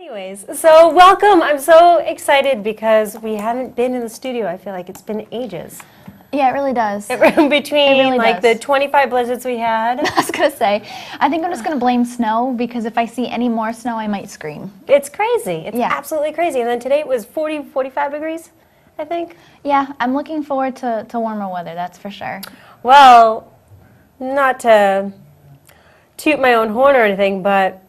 Anyways, so welcome. I'm so excited because we haven't been in the studio. I feel like it's been ages. Yeah, it really does. Between really like does. the 25 blizzards we had. I was going to say, I think I'm just going to blame snow because if I see any more snow, I might scream. It's crazy. It's absolutely crazy. And then today it was 40, 45 degrees, I think. Yeah, I'm looking forward to warmer weather, that's for sure. Well, not to toot my own horn or anything, but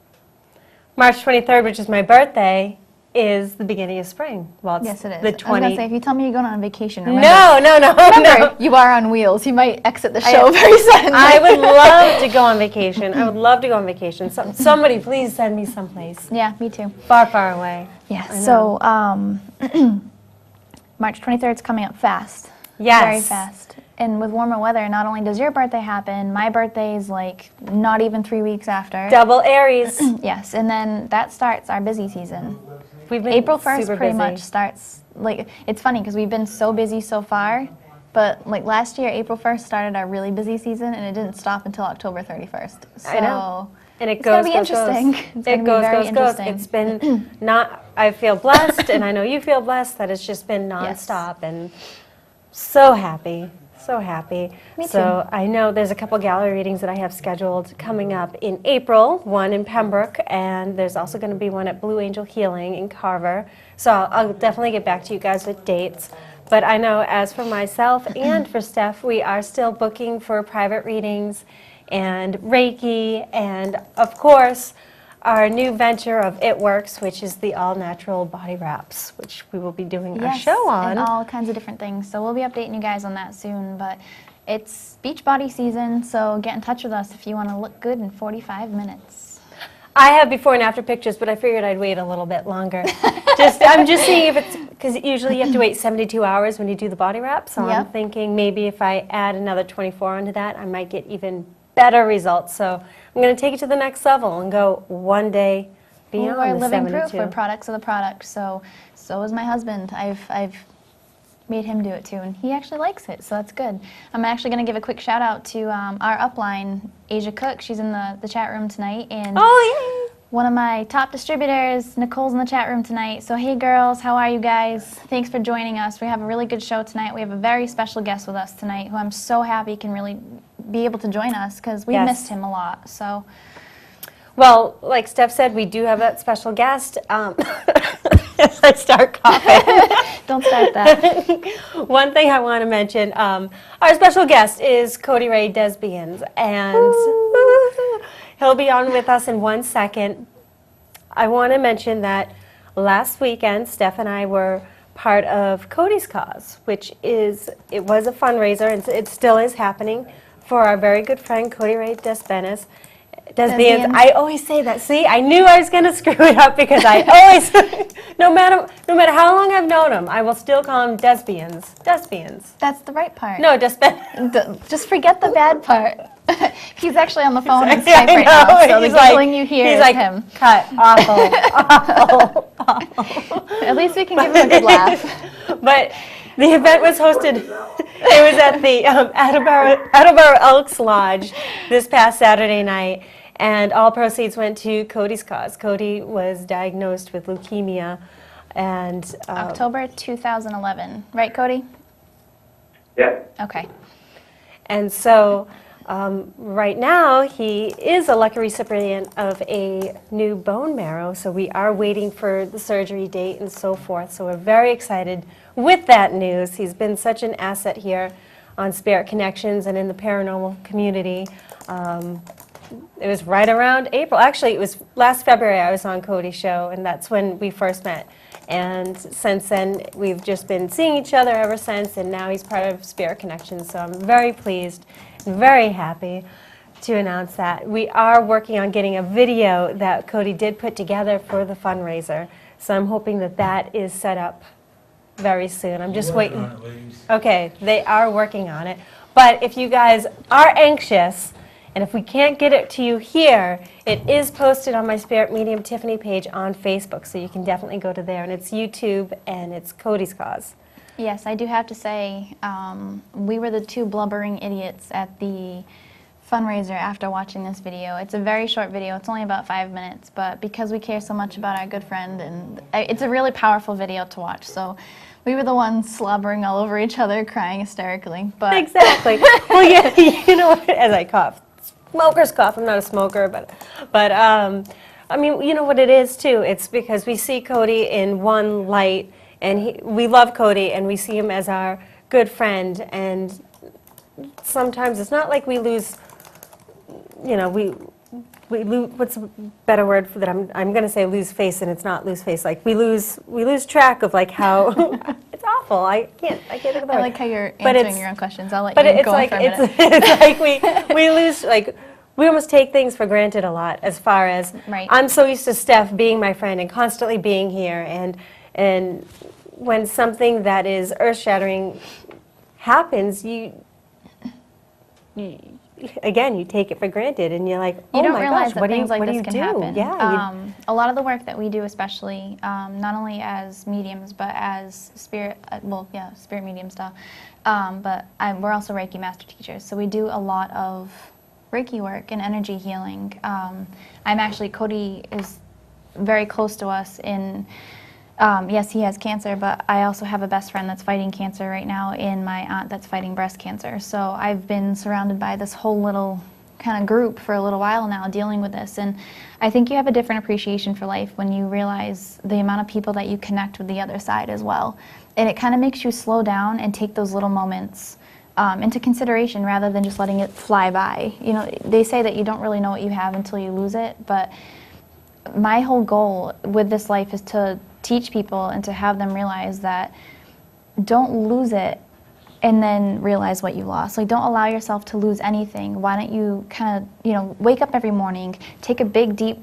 March 23rd, which is my birthday, is the beginning of spring. Well, it's yes, it is. The I was going to say, if you tell me you're going on vacation, remember, no. You are on wheels. You might exit the show very suddenly. I would love to go on vacation. I would love to go on vacation. Somebody please send me someplace. Yeah, me too. Far, far away. Yeah, so March 23rd is coming up fast. Yes. Very fast. And with warmer weather, not only does your birthday happen, my birthday is like not even 3 weeks after. Double Aries. Yes, and then that starts our busy season. We've been April 1st super pretty busy. much starts, like, it's funny because we've been so busy so far, but like last year, April 1st started our really busy season and it didn't stop until October 31st. So I know. And it it's goes, gonna be interesting. It's It gonna goes, be very goes, interesting. It's been I feel blessed, and I know you feel blessed that it's just been nonstop, and so happy. So happy. Me too. So I know there's a couple gallery readings that I have scheduled coming up in April, one in Pembroke, and there's also going to be one at Blue Angel Healing in Carver. So I'll definitely get back to you guys with dates. But I know as for myself and for Steph, we are still booking for private readings and Reiki, and of course, our new venture of It Works, which is the all-natural body wraps, which we will be doing our show on. And all kinds of different things. So we'll be updating you guys on that soon. But it's beach body season, so get in touch with us if you want to look good in 45 minutes. I have before and after pictures, but I figured I'd wait a little bit longer. I'm just seeing if it's, because usually you have to wait 72 hours when you do the body wrap. So I'm thinking maybe if I add another 24 onto that, I might get even better results. So I'm going to take it to the next level and go one day beyond we're the living 72. proof. We're products of the product. So is my husband. I've made him do it too, and he actually likes it, so that's good. I'm actually going to give a quick shout out to our upline, Asia Cook. She's in the chat room tonight, and one of my top distributors, Nicole's in the chat room tonight. So hey girls, how are you guys? Thanks for joining us. We have a really good show tonight. We have a very special guest with us tonight who I'm so happy can really be able to join us because we missed him a lot. So, well, like Steph said, we do have that special guest. As I start coughing. Don't start that. One thing I want to mention, our special guest is Cody DesBiens, and he'll be on with us in 1 second. I want to mention that last weekend, Steph and I were part of Cody's Cause, which was a fundraiser, and it still is happening for our very good friend Cody DesBiens. I always say that. See, I knew I was going to screw it up because I always, no matter how long I've known him, I will still call him DesBiens. DesBiens. That's the right part. No, DesBiens. Just forget the bad part. He's actually on the phone and Skype right now, so the giggling you hear is him. Cut. Awful. Awful. At least we can give him a good laugh. But the event was hosted, it was at the Attleboro Elks Lodge this past Saturday night, and all proceeds went to Cody's Cause. Cody was diagnosed with leukemia, and October 2011, right, Cody? Yeah. Okay. And so right now he is a lucky recipient of a new bone marrow, so we are waiting for the surgery date and so forth. So we're very excited with that news. He's been such an asset here on Spirit Connections and in the paranormal community. It was right around April. Actually, it was last February I was on Cody's show, and that's when we first met. And since then, we've just been seeing each other ever since, and now he's part of Spirit Connections. So I'm very pleased and very happy to announce that. We are working on getting a video that Cody did put together for the fundraiser. So I'm hoping that that is set up very soon. I'm just waiting. Okay, they are working on it. But if you guys are anxious, and if we can't get it to you here, it is posted on my Spirit Medium Tiffany page on Facebook, so you can definitely go to there. And it's YouTube, and it's Cody's Cause. Yes, I do have to say, we were the two blubbering idiots at the fundraiser after watching this video. It's a very short video. It's only about 5 minutes, but because we care so much about our good friend, and it's a really powerful video to watch. So we were the ones slobbering all over each other, crying hysterically. But Exactly. Well, yeah, you know, as I cough, smoker's cough. I'm not a smoker, but I mean, you know what it is too. It's because we see Cody in one light, and we love Cody, and we see him as our good friend. And sometimes it's not like we lose. You know, we lose. What's a better word for that? I'm going to say lose face, and it's not lose face. Like we lose track of like how it's awful. I can't think of the I word. like how you're But answering it's- your own questions. I'll let But you it's go on like for a minute. it's like we lose, like we almost take things for granted a lot, as far as Right. I'm so used to Steph being my friend and constantly being here, and when something that is earth-shattering happens, you again, you take it for granted, and you're like, oh You don't my gosh, realize that what do you things like what do this you can do? happen. Yeah, A lot of the work that we do, especially not only as mediums, but as spirit, spirit medium stuff. We're also Reiki master teachers, so we do a lot of Reiki work and energy healing. Cody is very close to us in. Yes, he has cancer, but I also have a best friend that's fighting cancer right now, and my aunt that's fighting breast cancer. So I've been surrounded by this whole little kind of group for a little while now dealing with this. And I think you have a different appreciation for life when you realize the amount of people that you connect with the other side as well. And it kind of makes you slow down and take those little moments into consideration rather than just letting it fly by. You know, they say that you don't really know what you have until you lose it, but my whole goal with this life is to teach people and to have them realize that don't lose it and then realize what you lost. Like, don't allow yourself to lose anything. Why don't you kind of, wake up every morning, take a big, deep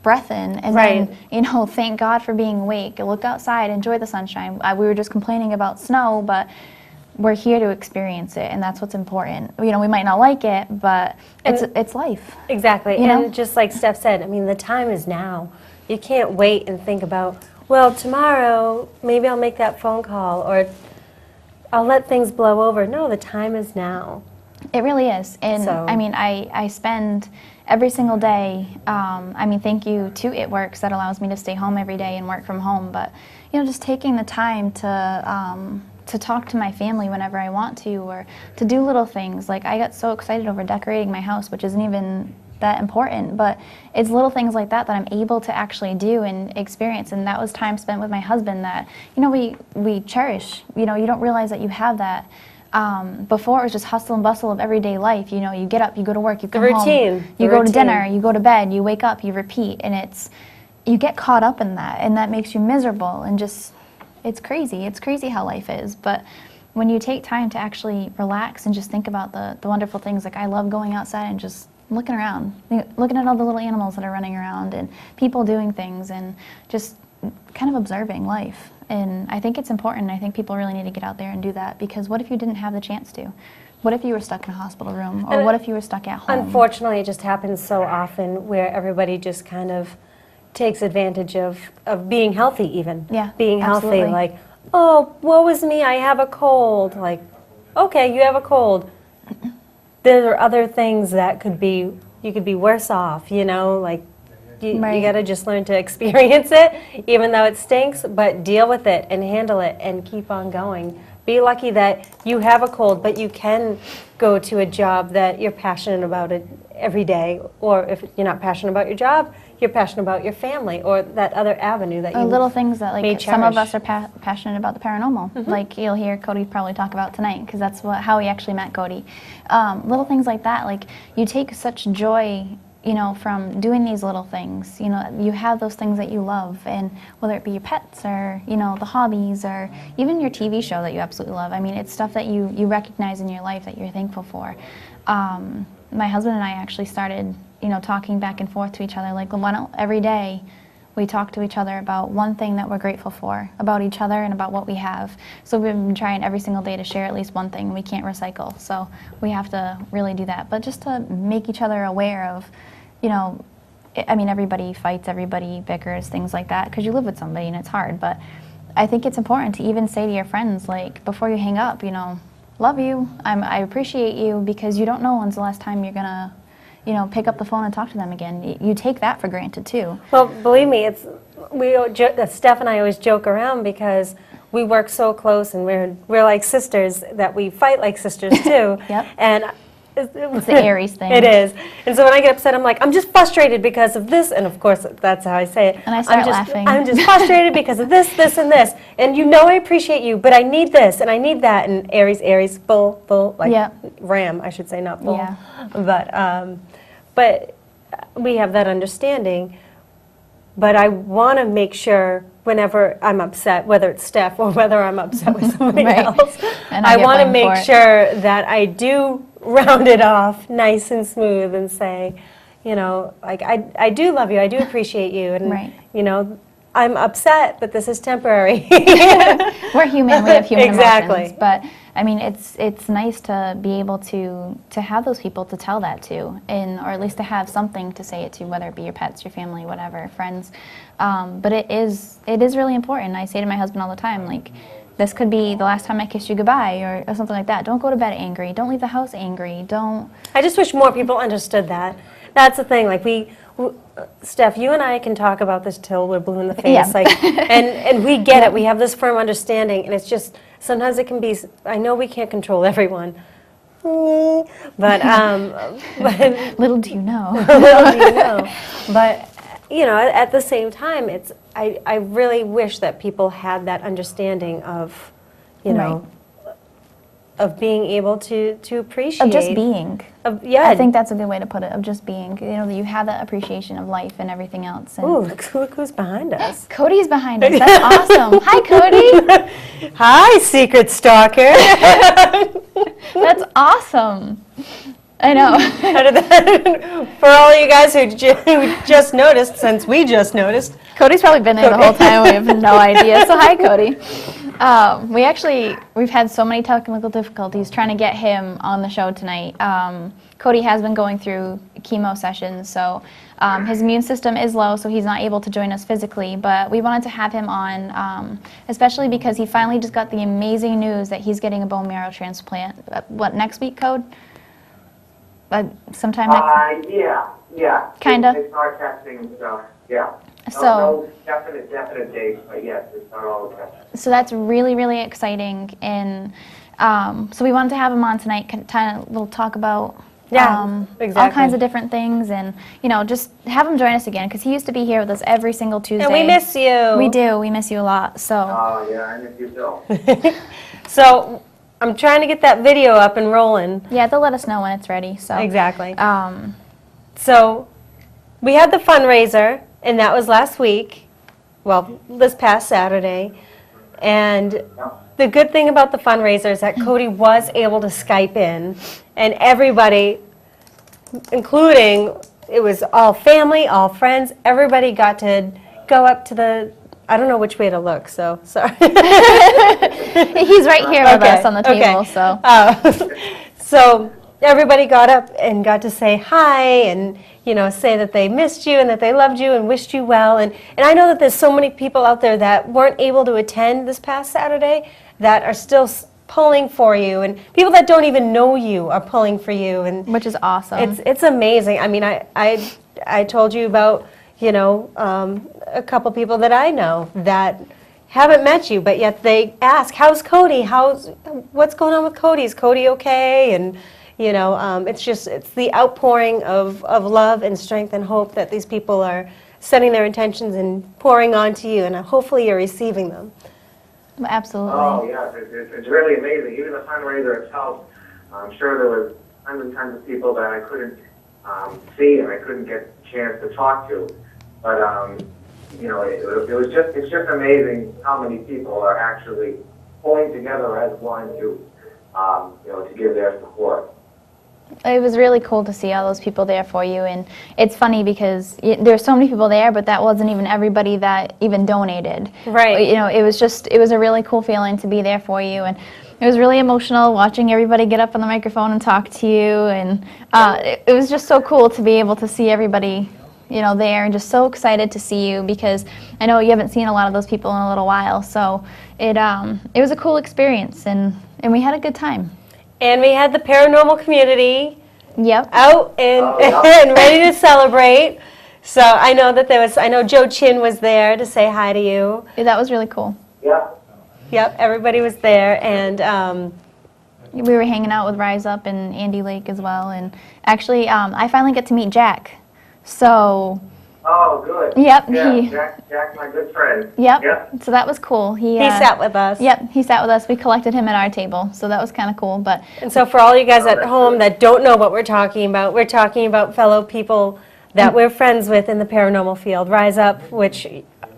breath in, and Right. then, thank God for being awake. Look outside, enjoy the sunshine. We were just complaining about snow, but we're here to experience it, and that's what's important. We might not like it, but it's life. exactly. You know? And just like Steph said, I mean, the time is now. You can't wait and think about, well, tomorrow maybe I'll make that phone call, or I'll let things blow over. No, the time is now. It really is. And So- I spend every single day, thank you to It Works that allows me to stay home every day and work from home, but just taking the time to talk to my family whenever I want to, or to do little things. Like, I got so excited over decorating my house, which isn't even that important, but it's little things like that that I'm able to actually do and experience. And that was time spent with my husband that we cherish. You don't realize that you have that. Before, it was just hustle and bustle of everyday life. You get up, you go to work, you come routine, home, you the go to routine. dinner, you go to bed, you wake up, you repeat, and you get caught up in that, and that makes you miserable, and just it's crazy. It's crazy how life is. But when you take time to actually relax and just think about the wonderful things, like I love going outside and just looking around, looking at all the little animals that are running around and people doing things, and just kind of observing life. And I think it's important. I think people really need to get out there and do that, because what if you didn't have the chance to? What if you were stuck in a hospital room? Or And what if you were stuck at home? Unfortunately, it just happens so often where everybody just kind of takes advantage of being healthy even. Yeah, being healthy. absolutely. Like, oh, woe is me, I have a cold. Like, okay, you have a cold. There are other things that you could be worse off, like you Right. got to just learn to experience it, even though it stinks, but deal with it and handle it and keep on going. Be lucky that you have a cold, but you can go to a job that you're passionate about it every day. Or if you're not passionate about your job, you're passionate about your family or that other avenue that you Little things that, may like, some of cherish. us are passionate about the paranormal. Like, you'll hear Cody probably talk about tonight, because that's how he actually met Cody. Little things like that, like, you take such joy, from doing these little things. You have those things that you love, and whether it be your pets or, the hobbies, or even your TV show that you absolutely love. I mean, it's stuff that you recognize in your life that you're thankful for. My husband and I actually started, talking back and forth to each other. Like, why don't every day we talk to each other about one thing that we're grateful for, about each other and about what we have. So we've been trying every single day to share at least one thing. We can't recycle, so we have to really do that. But just to make each other aware of, everybody fights, everybody bickers, things like that, because you live with somebody and it's hard. But I think it's important to even say to your friends, like, before you hang up, love you. I appreciate you, because you don't know when's the last time you're gonna, pick up the phone and talk to them again. You take that for granted too. Well, believe me, Steph and I always joke around because we work so close and we're like sisters that we fight like sisters too. Yep. And It's the Aries thing. It is. And so when I get upset, I'm like, I'm just frustrated because of this. And of course, that's how I say it. And I start laughing. I'm just frustrated because of this, this, and this. And I appreciate you, but I need this and I need that. And Aries, bull, like ram, I should say, not bull. Yeah. But we have that understanding. But I want to make sure whenever I'm upset, whether it's Steph or whether I'm upset with somebody else, and I want to make sure that I do round it off nice and smooth and say, like, I do love you, I do appreciate you, and I'm upset, but this is temporary. We're human, we have human Exactly. emotions. But I mean, it's nice to be able to have those people to tell that to, or at least to have something to say it to, whether it be your pets, your family, whatever, friends. But it is really important. I say to my husband all the time, like, this could be the last time I kiss you goodbye, or something like that. Don't go to bed angry. Don't leave the house angry. Don't. I just wish more people understood that. That's the thing. Like Steph, you and I can talk about this till we're blue in the face. Yeah. Like, and we get it. We have this firm understanding, and it's just sometimes it can be. I know we can't control everyone, but Little do you know. little do you know. But at the same time, I really wish that people had that understanding of, of being able to appreciate. Of just being. Yeah. I think that's a good way to put it, of just being. That you have that appreciation of life and everything else. And Ooh, look who's behind us. Cody's behind us. That's awesome. Hi, Cody. Hi, secret stalker. That's awesome. I know. For all you guys who just noticed, since we just noticed. Cody's probably been there the whole time. We have no idea. So hi, Cody. We've had so many technical difficulties trying to get him on the show tonight. Cody has been going through chemo sessions, so his immune system is low, so he's not able to join us physically. But we wanted to have him on, especially because he finally just got the amazing news that he's getting a bone marrow transplant. Next week, Code? Sometime next. Yeah. Kinda. They start testing, so yeah. So No definite dates, but yes, they start all the testing. So that's really, really exciting, and so we wanted to have him on tonight. We'll talk about exactly. all kinds of different things, and just have him join us again, because he used to be here with us every single Tuesday. And we miss you. We do. We miss you a lot. So. Oh yeah, I miss you too. So I'm trying to get that video up and rolling. Yeah, they'll let us know when it's ready. So. Exactly. So we had the fundraiser, and that was last week. Well, this past Saturday. And the good thing about the fundraiser is that Cody was able to Skype in, and everybody, including, it was all family, all friends, everybody got to go up to the, I don't know which way to look, so sorry. He's right here with us on the table, so. So everybody got up and got to say hi and, say that they missed you and that they loved you and wished you well. And I know that there's so many people out there that weren't able to attend this past Saturday that are still pulling for you, and people that don't even know you are pulling for you. And which is awesome. It's amazing. I mean, I told you about, a couple people that I know that haven't met you, but yet they ask, how's Cody? What's going on with Cody? Is Cody okay? And it's the outpouring of love and strength and hope that these people are setting their intentions and pouring onto you, and hopefully you're receiving them. Absolutely. Oh yeah, it's really amazing. Even the fundraiser itself, I'm sure there was tons and tons of people that I couldn't see and I couldn't get a chance to talk to, but it's just amazing how many people are actually pulling together as one to give their support. It was really cool to see all those people there for you, and it's funny because there's so many people there, but that wasn't even everybody that even donated. Right. It was a really cool feeling to be there for you, and it was really emotional watching everybody get up on the microphone and talk to you, and it was just so cool to be able to see everybody, there, and just so excited to see you, because I know you haven't seen a lot of those people in a little while, so it was a cool experience, and we had a good time. And we had the paranormal community Yep. out and, and ready to celebrate. So I know Joe Chin was there to say hi to you. That was really cool. Yeah. Yep, everybody was there, and We were hanging out with Rise Up and Andy Lake as well, and actually, I finally get to meet Jack. So, Oh, good. Yep, Yeah, Jack's my good friend. yep. So that was cool. he sat with us. Yep, he sat with us. We collected him at our table, so that was kind of cool. But And so for all you guys at home that don't know what we're talking about fellow people that we're friends with in the paranormal field. Rise Up, which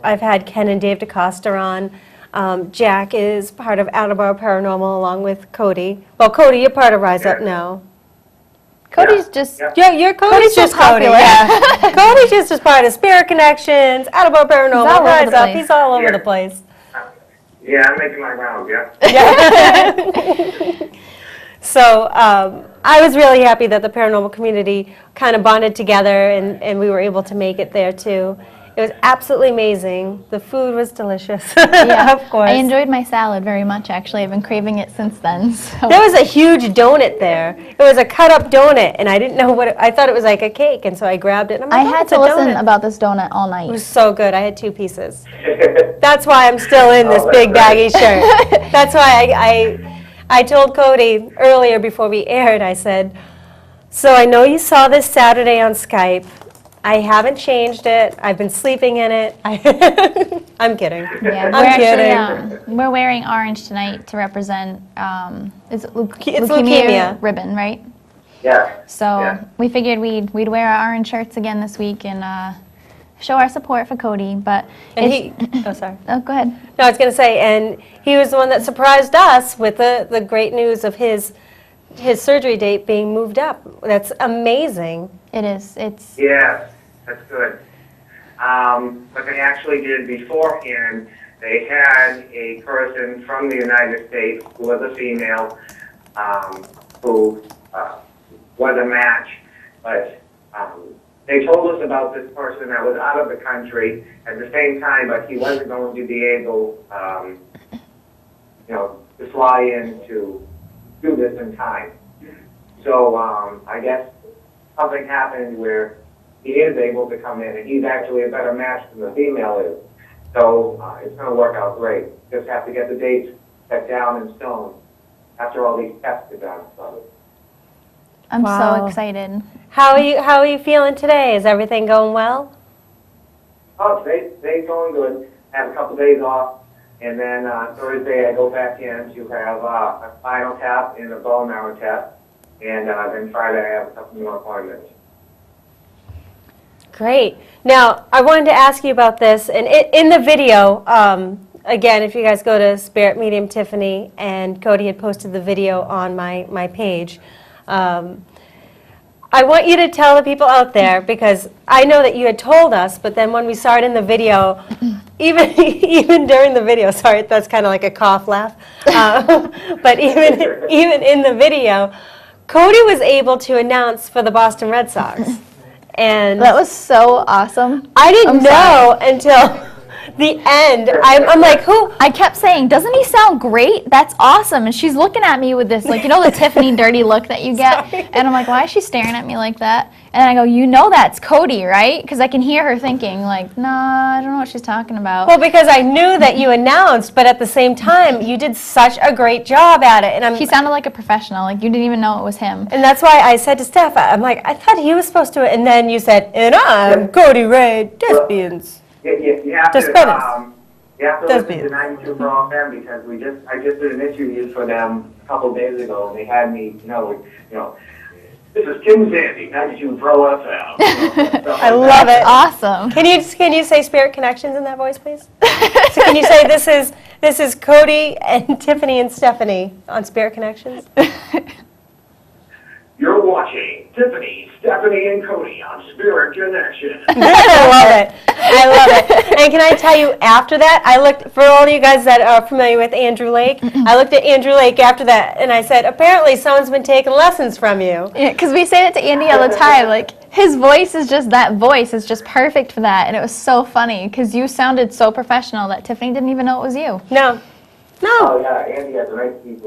I've had Ken and Dave DeCosta on. Jack is part of Attleboro Paranormal along with Cody. Well, Cody, you're part of Rise Up now. Cody's just Yeah, you're Cody's so just Cody. popular. Yeah. Cody's just as part of Spirit Connections, Attleboro Paranormal, all over Rise the Up. place. He's all over Yeah. the place. Yeah, I'm making my rounds, yeah. So I was really happy that the paranormal community kind of bonded together and we were able to make it there too. It was absolutely amazing. The food was delicious, yeah. of course. I enjoyed my salad very much. Actually, I've been craving it since then. So. There was a huge donut there. It was a cut-up donut, and I didn't know I thought it was like a cake, and so I grabbed it. And I'm I like, oh, had it's to a listen donut. about this donut all night. It was so good. I had 2 pieces. That's why I'm still in this big baggy shirt. That's why I told Cody earlier before we aired, I said, so I know you saw this Saturday on Skype. I haven't changed it. I've been sleeping in it. I'm kidding. Yeah, I'm kidding. we're wearing orange tonight to represent it's It's leukemia leukemia. ribbon, right? Yeah. So Yeah. we figured we'd wear our orange shirts again this week and show our support for Cody. But And it's- oh, sorry. oh, go ahead. No, I was going to say, and he was the one that surprised us with the great news of his surgery date being moved up. That's amazing. It is. It's Yeah, that's good. What they actually did beforehand, they had a person from the United States who was a female who was a match, but they told us about this person that was out of the country at the same time, but he wasn't going to be able, to fly in to do this in time. So I guess something happened where he is able to come in, and he's actually a better match than the female is. So it's going to work out great. Just have to get the dates set down in stone after all these tests are done. So. I'm Wow. so excited. How are you feeling today? Is everything going well? Oh, today's going good. I have a couple days off, and then Thursday I go back in to have a spinal tap and a bone marrow test, and then Friday I have a couple more appointments. Great. Now, I wanted to ask you about this, and in the video, again, if you guys go to Spirit Medium Tiffany, and Cody had posted the video on my page, I want you to tell the people out there, because I know that you had told us, but then when we saw it in the video, even during the video, sorry, that's kind of like a cough laugh, but even in the video, Cody was able to announce for the Boston Red Sox. And That was so awesome. I didn't I'm know until the end. I'm like, who? I kept saying, doesn't he sound great? That's awesome. And she's looking at me with this, like, you know the Tiffany dirty look that you get? Sorry. And I'm like, why is she staring at me like that? And I go, you know that's Cody, right? Because I can hear her thinking, like, nah, I don't know what she's talking about. Well, because I knew that you announced, but at the same time, you did such a great job at it. And He sounded like a professional, like you didn't even know it was him. and that's why I said to Steph, I'm like, I thought he was supposed to, and then you said, and I'm Cody Ray, DesBiens. You have to, DesBiens. you have to listen DesBiens. to 92 for All FM because I just did an interview for them a couple of days ago, and they had me, this is Tim Sandy, 92 Pro FM. I love it. Awesome. Can you say Spirit Connections in that voice, please? So can you say this is Cody and Tiffany and Stephanie on Spirit Connections? You're watching Tiffany, Stephanie, and Cody on Spirit Connection. I love it. I love it. And can I tell you, after that, I looked, for all of you guys that are familiar with Andrew Lake, I looked at Andrew Lake after that, and I said, apparently someone's been taking lessons from you. Yeah, because we say it to Andy all the time, like, his voice is just, that voice is just perfect for that. And it was so funny, because you sounded so professional that Tiffany didn't even know it was you. No. Oh, yeah, Andy has a nice deep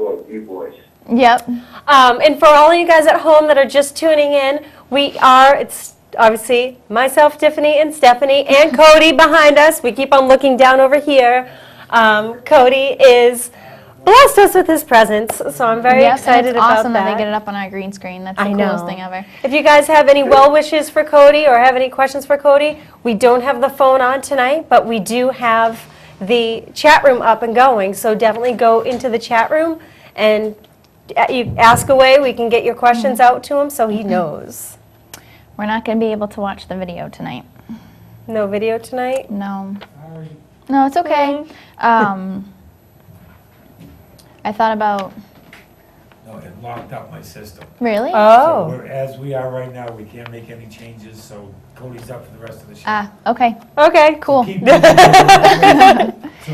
voice. Yep. And for all of you guys at home that are just tuning in, it's obviously myself, Tiffany, and Stephanie, and Cody behind us. We keep on looking down over here. Cody is blessed us with his presence, so I'm very excited it's about awesome that that. they get it up on our green screen. That's the I coolest know. thing ever. If you guys have any well wishes for Cody or have any questions for Cody, we don't have the phone on tonight, but we do have the chat room up and going, so definitely go into the chat room and you ask away. We can get your questions out to him so he knows. We're not going to be able to watch the video tonight. No video tonight? No. No, it's okay. I thought about... No, it locked up my system. Really? So Oh. as we are right now, we can't make any changes, so Cody's up for the rest of the show. Ah, okay. Okay. Cool. So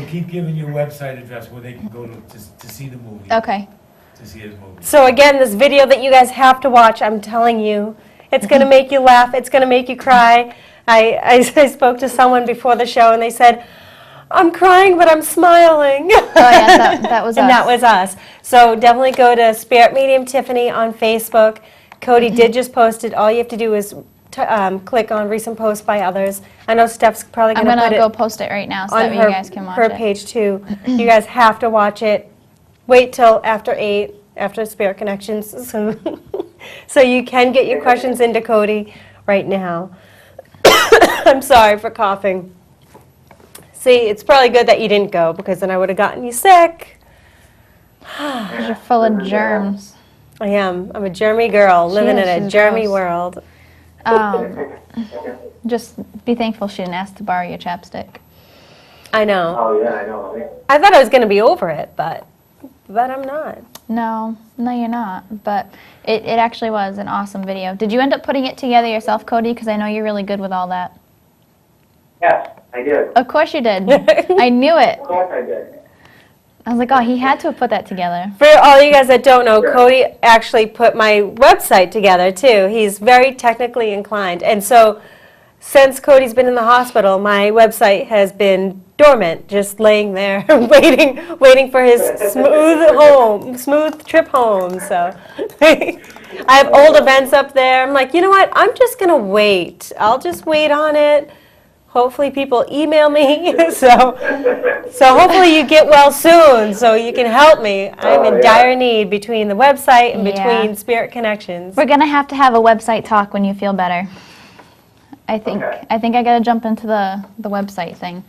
keep giving your website address where they can go to see the movie. Okay. To see his movie. So again, this video that you guys have to watch, I'm telling you, it's going to make you laugh. It's going to make you cry. I spoke to someone before the show, and they said, I'm crying, but I'm smiling. Oh, yeah, that was us. And that was us. So definitely go to Spirit Medium Tiffany on Facebook. Cody did just post it. All you have to do is click on recent posts by others. I know Steph's probably I'm going to going put to it go post it right now so on that way you guys can watch her it. page too. You guys have to watch it. Wait till after 8, after Spirit Connections, so you can get your questions into Cody right now. I'm sorry for coughing. See, it's probably good that you didn't go, because then I would have gotten you sick. You're full of germs. I am. I'm a germy girl living in a she's germy gross. world. Just be thankful she didn't ask to borrow your chapstick. I know. Oh, yeah, I know. I thought I was going to be over it, but I'm not. No, you're not. But it actually was an awesome video. Did you end up putting it together yourself, Cody? Because I know you're really good with all that. Yes, I did. Of course you did. I knew it. Of course I did. I was like, oh, he had to have put that together. For all you guys that don't know, Sure. Cody actually put my website together too. He's very technically inclined. And so since Cody's been in the hospital, my website has been dormant, just laying there waiting for his smooth trip home. So I have old events up there. I'm like, you know what? I'm just going to wait. I'll just wait on it. Hopefully people email me, so hopefully you get well soon, so you can help me. I'm in dire need between the website and between Spirit Connections. We're going to have a website talk when you feel better. I think I got to jump into the website thing.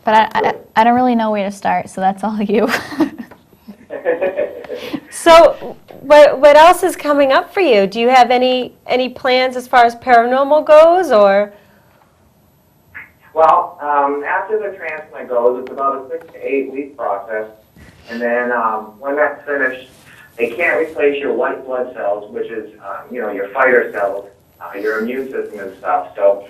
But I don't really know where to start, so that's all you. So what else is coming up for you? Do you have any plans as far as paranormal goes, or? Well, after the transplant goes, it's about a 6 to 8 week process. And then when that's finished, they can't replace your white blood cells, which is, your fighter cells, your immune system and stuff. So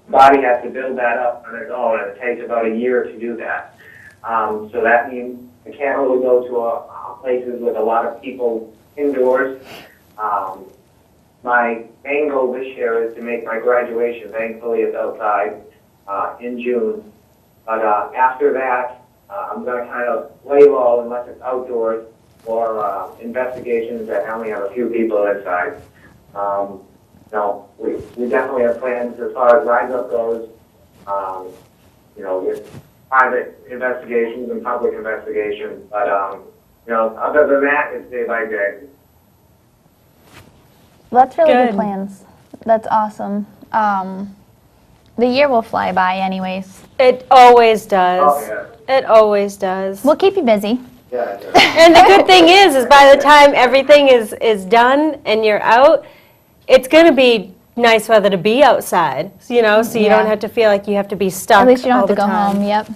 body has to build that up on its own, and it takes about a year to do that. So that means I can't really go to places with a lot of people indoors. My main goal this year is to make my graduation. Thankfully, it's outside in June. But after that, I'm going to kind of lay low unless it's outdoors or investigations that only have a few people inside. We definitely have plans as far as Rise Up goes, with private investigations and public investigations. But, other than that, it's day by day. Well, that's really good Good. plans. That's awesome. The year will fly by anyways. It always does. Oh, yeah. It always does. We'll keep you busy. Yeah. And the good thing is by the time everything is done and you're out, it's going to be nice weather to be outside, so you Yeah. don't have to feel like you have to be stuck At least you don't all have to the go time. home. Yep.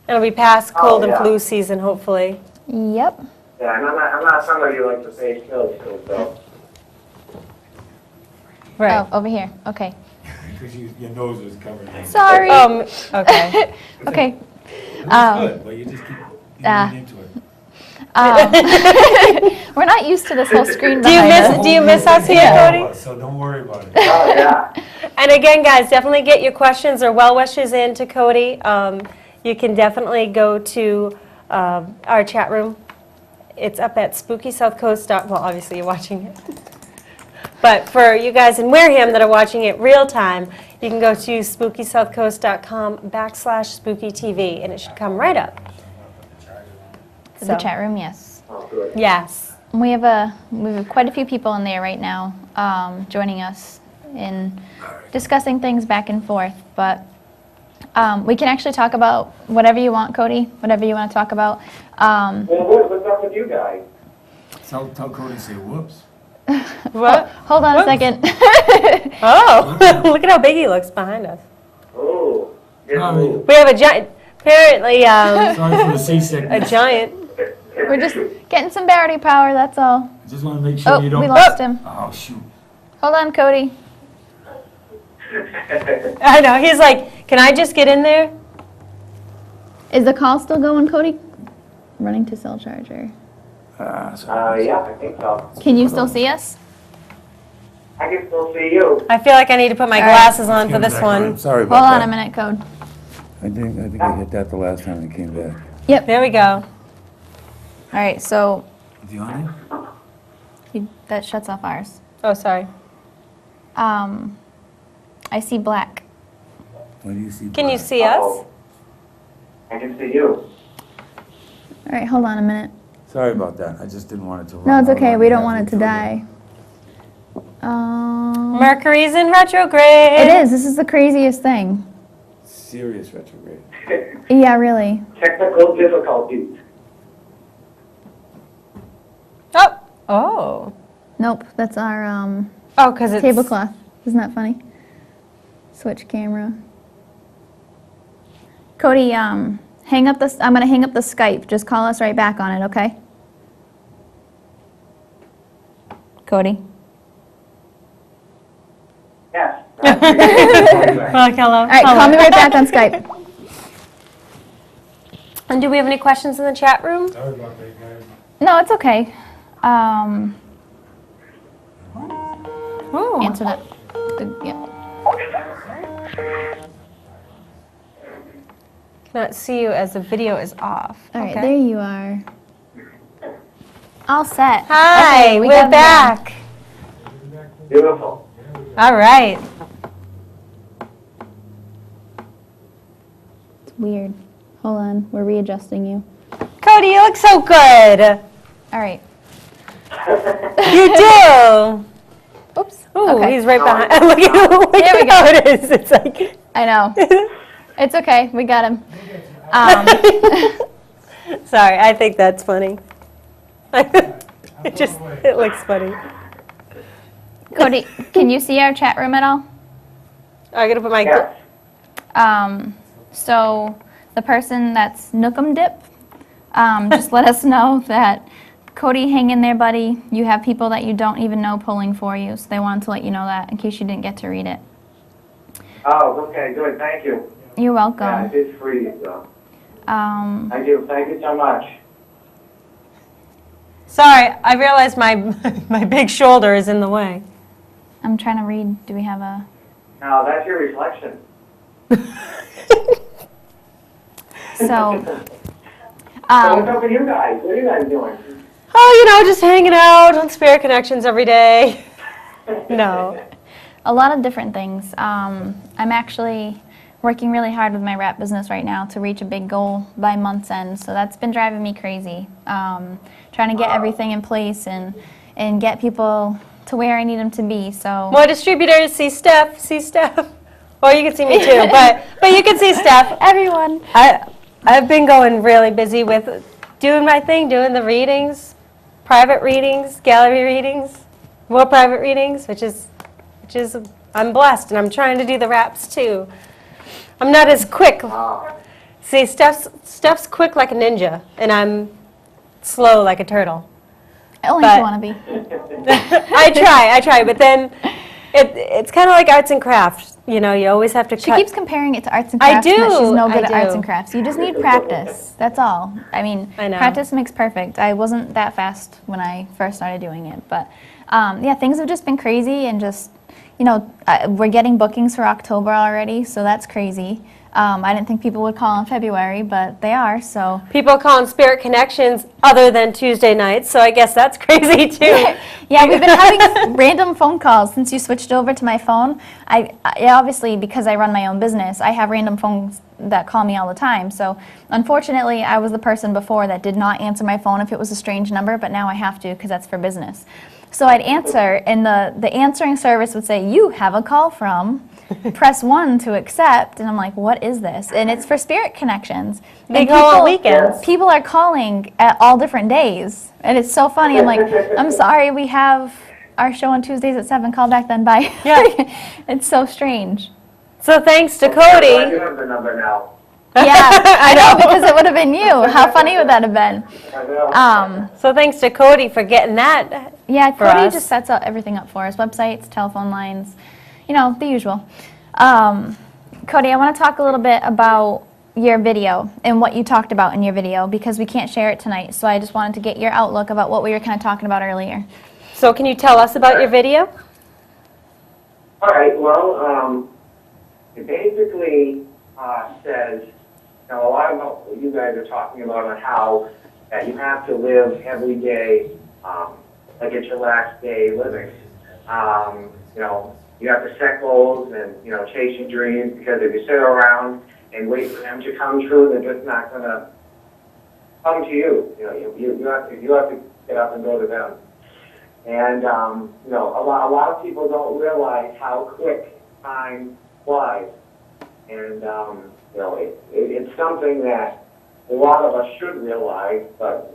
It'll be past cold and yeah. flu season, hopefully. Yep. Yeah, and I'm not somebody who likes to stay still, too, so. Right. Oh, over here. Okay. Because your nose was covered in. Sorry. Okay. Okay. It was good, but you just keep eating into it. We're not used to this whole screen Do you behind us. do you miss us here, Cody? So don't worry about it. Oh, yeah. And again, guys, definitely get your questions or well wishes in to Cody. You can definitely go to our chat room It's up at SpookySouthCoast. Well, obviously you're watching it. But for you guys in Wareham that are watching it real time, you can go to SpookySouthCoast.com/SpookyTV, and it should come right up. To the chat room, yes. Oh, good. Yes. We have quite a few people in there right now joining us in discussing things back and forth. But we can actually talk about whatever you want, Cody, whatever you want to talk about. Well, what's up with you guys? Tell Cody to say whoops. What? Hold on a second. Oh, look at how big he looks behind us. Oh, good Sorry. move. We have a giant, apparently, Sorry for the a seasickness. giant. We're just getting some battery power, that's all. I just want to make sure Oh, you don't. we lost him. Oh, shoot. Hold on, Cody. I know, he's like, can I just get in there? Is the call still going, Cody? Running to cell charger. Yeah, I think so. Can you still see us? I can still see you. I feel like I need to put my All right. glasses on for this Back one. on. Sorry Hold about on that. a minute, Code. I think I hit that the last time it came back. Yep. There we go. All right, so Is he on it? that shuts off ours. Oh, sorry. I see black. What do you see? Can you black? see us? Uh-oh. I can see you. All right, hold on a minute. Sorry about that. I just didn't want it to run. No, it's out okay. on We you don't want it halfway to through. die. Mercury's in retrograde. It is. This is the craziest thing. Serious retrograde. Yeah, really. Technical difficulties. Oh. Oh. Nope, that's our Oh, because it's... tablecloth. Isn't that funny? Switch camera. Cody, hang up this. I'm gonna hang up the Skype. Just call us right back on it, okay? Cody. Yes. Like, hello. All right, call me right back on Skype. And do we have any questions in the chat room? Sorry about that, guys. No, it's okay. Ooh. Answer that. Yeah. Cannot see you as the video is off. All right, Okay. there you are. All set. Hi, Okay, we we're got them back. Beautiful. All right. It's weird. Hold on, we're readjusting you. Cody, you look so good. All right. You do. Oops. Ooh, Okay. he's right behind. Look at There we go. how it is. It's like... I know. It's okay. We got him. Sorry, I think that's funny. It looks funny. Cody, can you see our chat room at all? I gotta put my... Yes. So the person that's Nookum Dip, just let us know that Cody, hang in there, buddy. You have people that you don't even know pulling for you, so they wanted to let you know that in case you didn't get to read it. Oh, okay, good. Thank you. You're Yeah, I welcome. did freeze, so. Um, Thank you. Thank you so much. Sorry, I realized my my big shoulder is in the way. I'm trying to read. Do we have a... Now, that's your reflection. So, So what's up with you guys? What are you guys doing? Oh, you know, just hanging out on Spirit Connections every day. No. a lot of different things. I'm actually working really hard with my wrap business right now to reach a big goal by month's end, so that's been driving me crazy. Trying to get everything in place and get people to where I need them to be. So More distributors, see Steph. Or you can see me too, but you can see Steph. everyone. I've been going really busy with doing my thing, doing the readings, private readings, gallery readings, more private readings, which is I'm blessed, and I'm trying to do the wraps too. I'm not as quick. See, Steph's quick like a ninja, and I'm slow like a turtle. Only But- if you want to be. I try, but then it's kind of like arts and crafts. You know, you always have to She cut. keeps comparing it to arts and I crafts. and that do, she's no good I at arts do. and crafts. You just need practice. That's all. I mean, I know. practice makes perfect. I wasn't that fast when I first started doing it, but yeah, things have just been crazy and just, you know, we're getting bookings for October already, so that's crazy. I didn't think people would call in February, but they are, so. People calling Spirit Connections other than Tuesday nights, so I guess that's crazy too. Yeah, we've been having random phone calls since you switched over to my phone. I obviously, because I run my own business, I have random phones that call me all the time. So unfortunately, I was the person before that did not answer my phone if it was a strange number, but now I have to because that's for business. So I'd answer, and the answering service would say, "You have a call from," press 1 to accept, and I'm like, what is this? And it's for Spirit Connections. They And call on weekends. People are calling at all different days, and it's so funny. I'm like, I'm sorry, we have our show on Tuesdays at 7, call back then, bye. Yeah. It's so strange. So thanks to I Cody. do have the number now. Yeah, I know, because it would have been you. How funny would that have been? I know. So thanks to Cody for getting that. Yeah, For Cody us. just sets everything up for us, websites, telephone lines, the usual. Cody, I want to talk a little bit about your video and what you talked about in your video, because we can't share it tonight, so I just wanted to get your outlook about what we were kind of talking about earlier. So can you tell us about your video? All right, well, it basically says, a lot about what you guys are talking about on how that you have to live every day like it's your last day living. You have to set goals and, chase your dreams, because if you sit around and wait for them to come true, they're just not going to come to you. You have to get up and go to them. And, a lot of people don't realize how quick time flies. And, it's something that a lot of us should realize, but,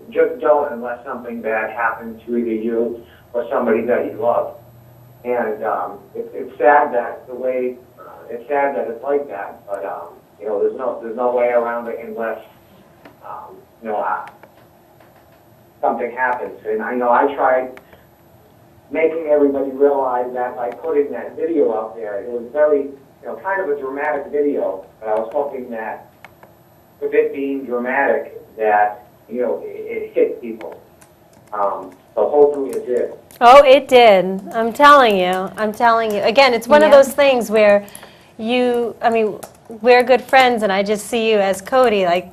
just don't unless something bad happens to either you or somebody that you love. And it's sad that it's like that, but, there's no way around it unless, something happens. And I tried making everybody realize that by putting that video out there. It was very, kind of a dramatic video, but I was hoping that with it being dramatic, that, it hit people. So hopefully it did. Oh, it did. I'm telling you. Again, it's one of Yeah. those things where we're good friends, and I just see you as Cody. Like,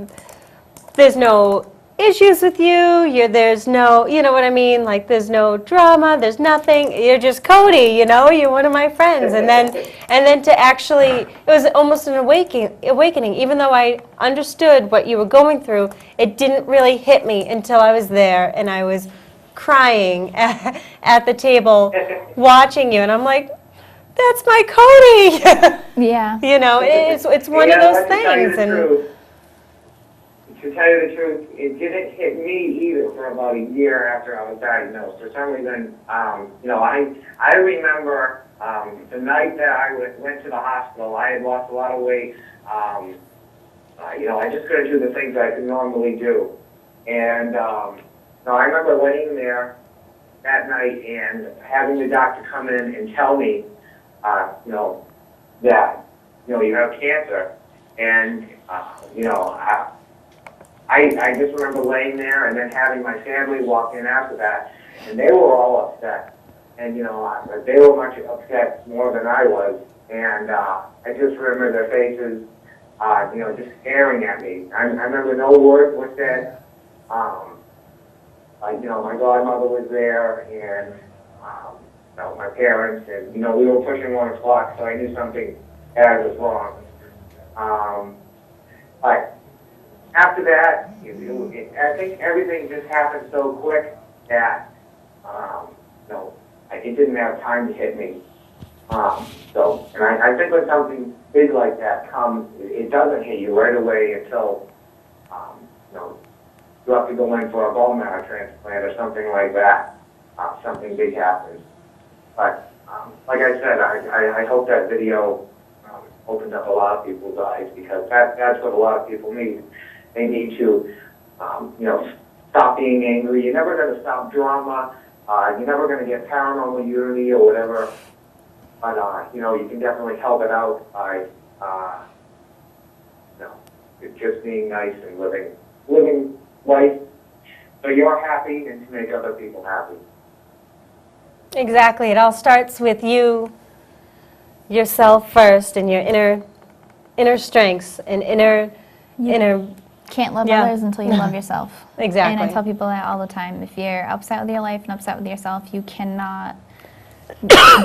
there's no issues with you. There's no, you know what I mean? Like, there's no drama. There's nothing. You're just Cody. You're one of my friends. And then to actually, it was almost an awakening. Even though I understood what you were going through, it didn't really hit me until I was there and I was crying at the table watching you, and I'm like, that's my Cody. Yeah. It's one of those things. To tell you the truth, it didn't hit me either for about a year after I was diagnosed. For some reason, I remember the night that I went to the hospital. I had lost a lot of weight. I just couldn't do the things I could normally do, and I remember laying there that night and having the doctor come in and tell me, that you have cancer, and I just remember laying there and then having my family walk in after that, and they were all upset. And, they were much upset more than I was. And I just remember their faces, just staring at me. I remember no words were said. My godmother was there, and, my parents, and, we were pushing 1 o'clock, so I knew something bad was wrong. But after that, I think everything just happened so quick that, it didn't have time to hit me. And I think when something big like that comes, it doesn't hit you right away until, you have to go in for a bone marrow transplant or something like that. Something big happens. But, like I said, I hope that video opened up a lot of people's eyes, because that's what a lot of people need. They need to, stop being angry. You're never going to stop drama. You're never going to get paranormal unity or whatever. But, you can definitely help it out by, just being nice and living life so you're happy and to make other people happy. Exactly. It all starts with yourself first, and your inner strengths and inner. Can't love Yeah. others until you love yourself. Exactly. And I tell people that all the time. If you're upset with your life and upset with yourself, you cannot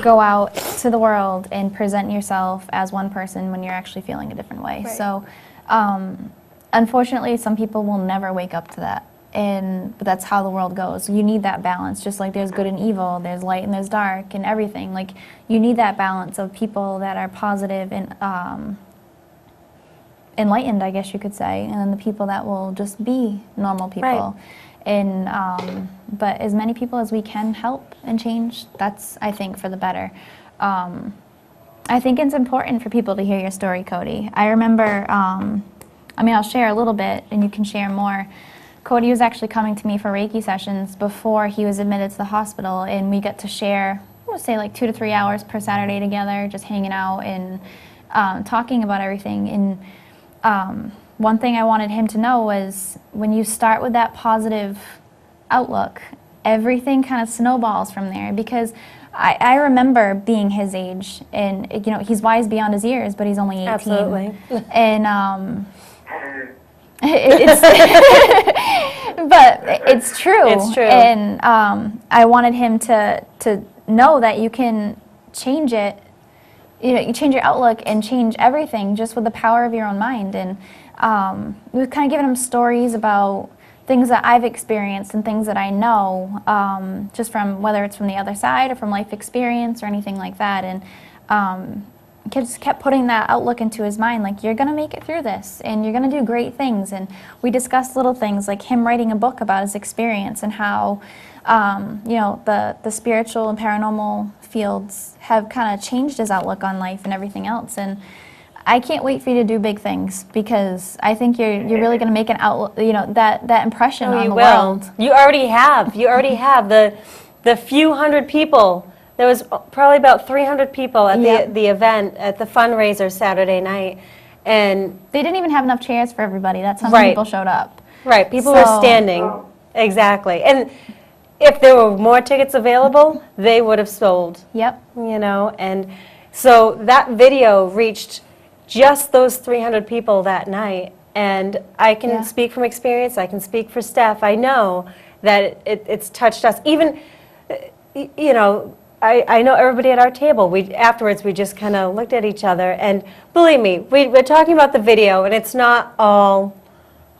go out to the world and present yourself as one person when you're actually feeling a different way. Right. So, unfortunately, some people will never wake up to that. But that's how the world goes. You need that balance, just like there's good and evil, there's light and there's dark and everything. Like, you need that balance of people that are positive and enlightened, I guess you could say, and then the people that will just be normal people. Right. And but as many people as we can help and change, that's, I think, for the better. I think it's important for people to hear your story, Cody. I remember, I'll share a little bit and you can share more. Cody was actually coming to me for Reiki sessions before he was admitted to the hospital, and we get to share, I would say, like 2 to 3 hours per Saturday together, just hanging out and talking about everything. And one thing I wanted him to know was when you start with that positive outlook, everything kind of snowballs from there, because I remember being his age, and he's wise beyond his years, but he's only 18. Absolutely. And it's but it's true. It's true. And I wanted him to know that you can change it. You change your outlook and change everything just with the power of your own mind. And we were kind of giving him stories about things that I've experienced and things that I know, just from whether it's from the other side or from life experience or anything like that. And just kept putting that outlook into his mind, like, you're going to make it through this and you're going to do great things. And we discussed little things like him writing a book about his experience and how the spiritual and paranormal fields have kind of changed his outlook on life and everything else. And I can't wait for you to do big things, because I think you're really going to make an outlook, that impression on the world. You already have. You already have the few hundred people. There was probably about 300 people at the event, at the fundraiser Saturday night, and they didn't even have enough chairs for everybody. That's how many people showed up. Right, people were standing. Exactly. And if there were more tickets available, they would have sold. Yep. And so that video reached just those 300 people that night. And I can speak from experience. I can speak for Steph. I know that it's touched us. Even, I know everybody at our table. Afterwards, we just kind of looked at each other. And believe me, we're talking about the video, and it's not all,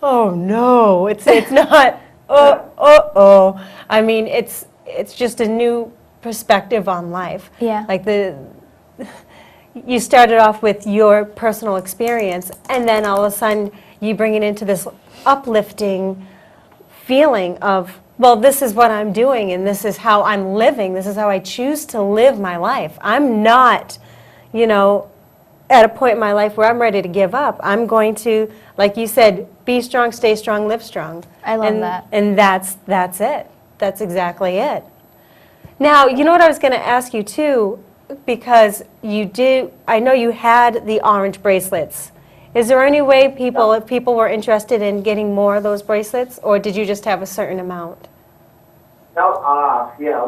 oh, no. It's not, oh. I mean, it's just a new perspective on life. Yeah. Like you started off with your personal experience, and then all of a sudden you bring it into this uplifting feeling of, well, this is what I'm doing, and this is how I'm living. This is how I choose to live my life. I'm not, at a point in my life where I'm ready to give up. I'm going to, like you said, be strong, stay strong, live strong. I love that. And that's it. That's exactly it. Now, you know what I was going to ask you too, because I know you had the orange bracelets. Is there any way if people were interested in getting more of those bracelets, or did you just have a certain amount? No, we have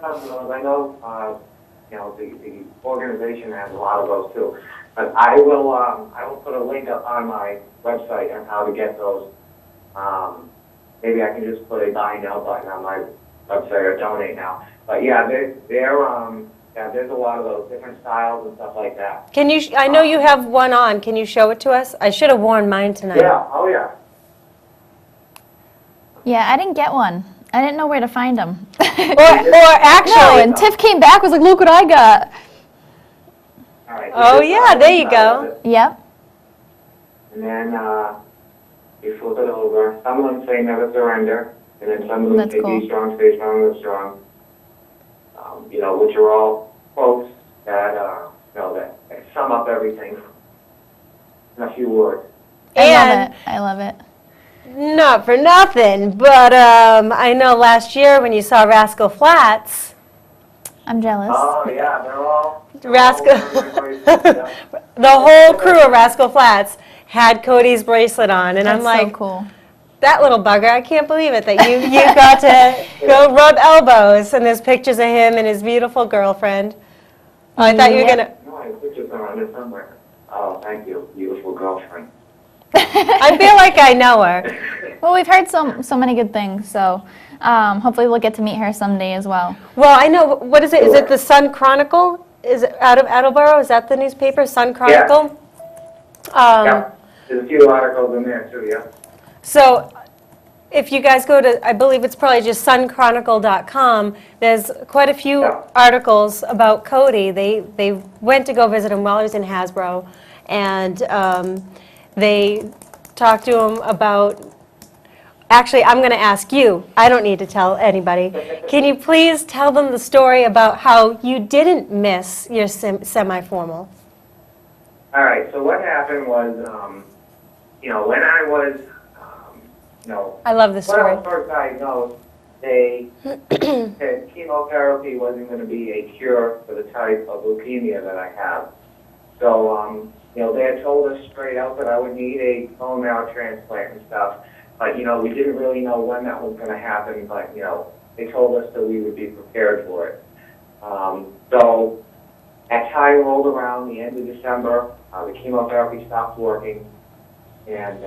some of those. I know, the organization has a lot of those too. But I will put a link up on my website on how to get those. Maybe I can just put a buy now button on my website or donate now. But there's a lot of those different styles and stuff like that. Can you? I know you have one on. Can you show it to us? I should have worn mine tonight. Yeah. Oh yeah. Yeah, I didn't get one. I didn't know where to find them. Or actually, no, and Tiff came back, was like, "Look what I got." All right. Oh yeah, there you go. Yep. And then you flip it over. Some of them say never surrender, and then some of them say be strong, stay strong, live strong. Which are all quotes that that sum up everything in a few words. I love it. Not for nothing, but I know last year when you saw Rascal Flatts. I'm jealous. Oh yeah, they're all Rascal. The whole crew of Rascal Flatts had Cody's bracelet on, and That's I'm like, so cool. That little bugger, I can't believe it, that you got to go rub elbows, and there's pictures of him and his beautiful girlful girlfriend. Oh, I thought you were going to... No, I have pictures around there somewhere. Oh, thank you, beautiful girlfriend. I feel like I know her. Well, we've heard so many good things, so hopefully we'll get to meet her someday as well. Well, I know, what is it? Is it the Sun Chronicle? Is it out of Attleboro? Is that the newspaper, Sun Chronicle? Yeah, there's a few articles in there too, yeah. So if you guys go to, I believe it's probably just sunchronicle.com, there's quite a few Yeah. articles about Cody. They went to go visit him while he was in Hasbro, and they talked to him about, actually, I'm going to ask you. I don't need to tell anybody. Can you please tell them the story about how you didn't miss your semi-formal? All right, so what happened was, when I was, I love this when I story. was first diagnosed, they said chemotherapy wasn't going to be a cure for the type of leukemia that I have. So, they had told us straight out that I would need a bone marrow transplant and stuff. But, we didn't really know when that was going to happen. But, they told us that we would be prepared for it. So, as time rolled around, the end of December, the chemotherapy stopped working. And,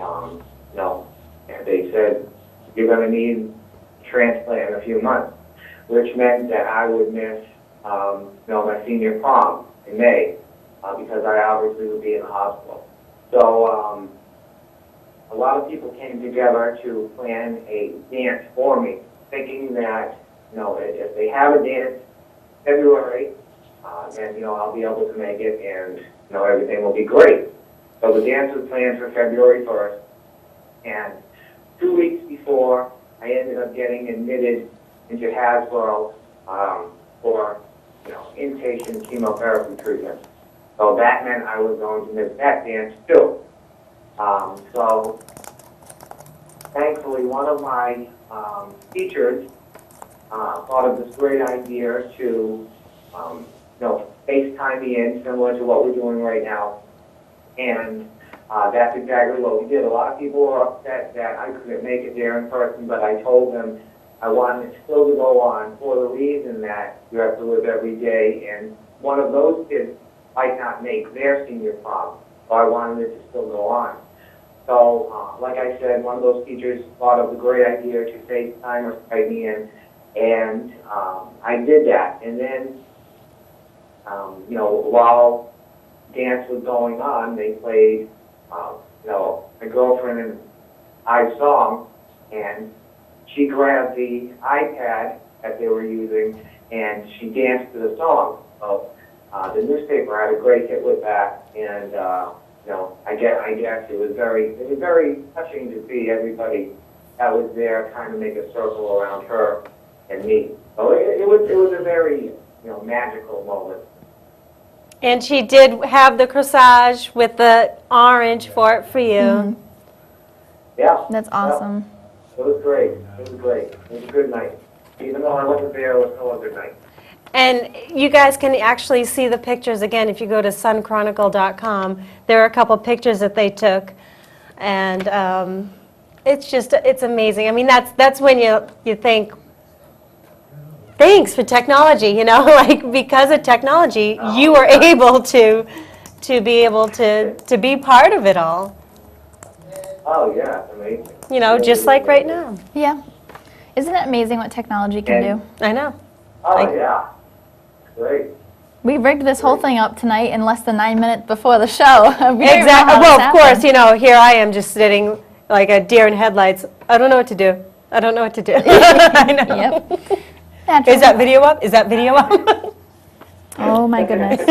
and they said, you're going to need a transplant in a few months, which meant that I would miss, my senior prom in May, because I obviously would be in the hospital. So a lot of people came together to plan a dance for me, thinking that, if they have a dance February, then, I'll be able to make it and, everything will be great. So the dance was planned for February 1st, and 2 weeks before, I ended up getting admitted into Hasbro for, inpatient chemotherapy treatment. So that meant I was going to miss that dance too. So thankfully, one of my teachers thought of this great idea to, FaceTime me in, similar to what we're doing right now. And that's exactly what we did. A lot of people were upset that I couldn't make it there in person, but I told them I wanted it still to go on for the reason that you have to live every day, and one of those kids might not make their senior prom, so I wanted it to still go on. So, like I said, one of those teachers thought of the great idea to FaceTime or Skype me in, and I did that. And then, while dance was going on, they played, my girlfriend and I song, and she grabbed the iPad that they were using, and she danced to the song. So the newspaper had a great hit with that, and I guess it was very touching to see everybody that was there trying to make a circle around her and me. So it was a very magical moment. And she did have the corsage with the orange for it for you. Mhm. Yeah. That's awesome. Yeah. It was great. It was great. It was a good night. Even though I wasn't there, it was still a good night. And you guys can actually see the pictures again if you go to sunchronicle.com. There are a couple pictures that they took, and it's amazing. I mean, that's when you think, thanks for technology, like because of technology, you were able to be part of it all. Oh yeah, it's amazing. Just like right now. Yeah. Isn't it amazing what technology can do? I know. Oh yeah, great. We rigged this whole thing up tonight in less than 9 minutes before the show. Exactly. Well, of course, here I am just sitting like a deer in headlights. I don't know what to do. I know. Yep. Is that video up? Is that video up? Oh my goodness.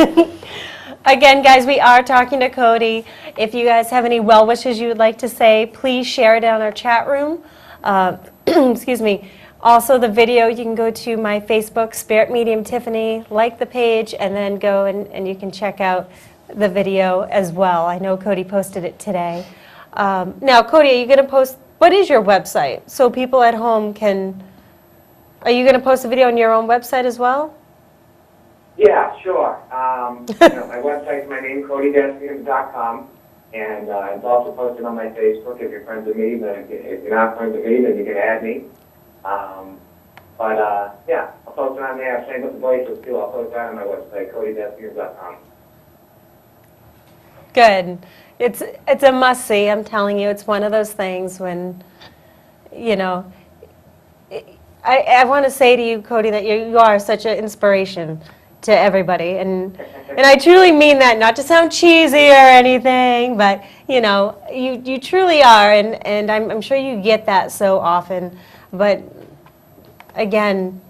Again, guys, we are talking to Cody. If you guys have any well wishes you would like to say, please share it in our chat room. Excuse me. Also, the video, you can go to my Facebook, Spirit Medium Tiffany, like the page, and then go and you can check out the video as well. I know Cody posted it today. Now, Cody, are you going to post, what is your website? So people at home can, are you going to post a video on your own website as well? Yeah, sure. My website's my name, CodyDesBiens.com, and it's also posted on my Facebook. If you're friends with me, then if you're not friends with me, then you can add me. Yeah, I'll post it on there. Same with the bracelets too. I'll post that on my website, CodyDesBiens.com. Good. It's a must-see, I'm telling you. It's one of those things when, you know, I want to say to you, Cody, that you are such an inspiration to everybody. And I truly mean that, not to sound cheesy or anything, but, you know, you truly are. And I'm sure you get that so often. But, again,